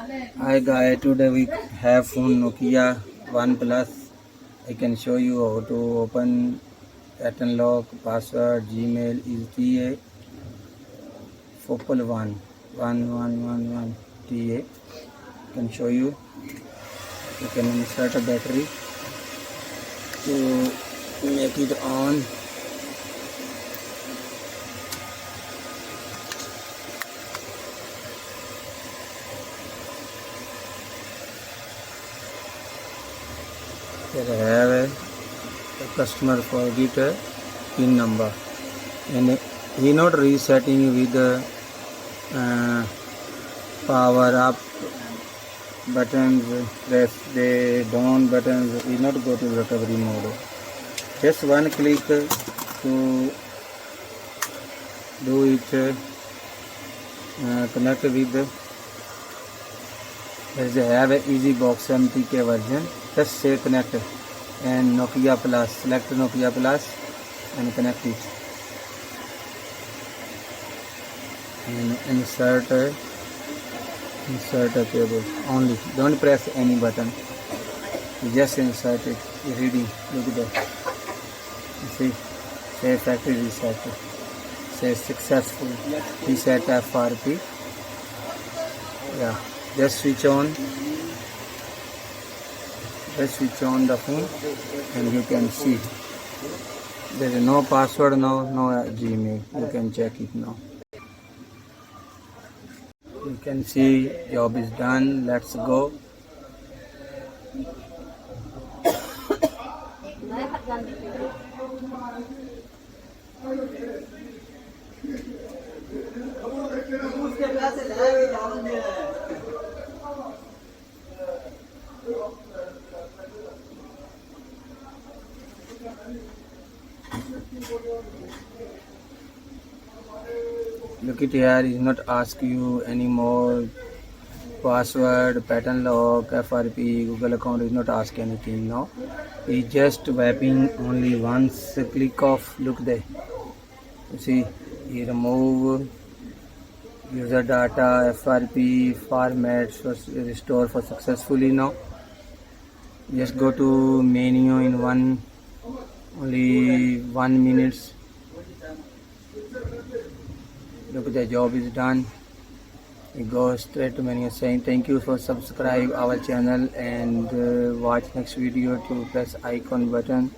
Hi guys, today we have phone Nokia 1 Plus. I can show you how to open pattern lock, password, Gmail is TA-1111 TA. Can show you. You can insert a battery to make it on. Here I have a customer forget a PIN number and he not resetting with the power up buttons, press the down buttons, he not go to recovery mode. Just one click to do it, connect with the, as they have a easy box MTK version. Just say connect and Nokia Plus, select Nokia Plus and connect it and insert a cable only, don't press any button, just insert it. Reading, look at that, you see, say factory reset, say successful reset FRP. Yeah, just switch on the phone and you can see there is no password now, no Gmail. You can check it now. You can see job is done. Let's go. Look at here, is not ask you anymore password, pattern lock, FRP, Google account is not ask anything now. It's just wiping only once click off. Look there. You see, he remove user data, FRP, format, so restore for successfully now. Just go to menu in only 1 minute. Look, the job is done. It goes straight to menu saying thank you for subscribe our channel and watch next video to press icon button.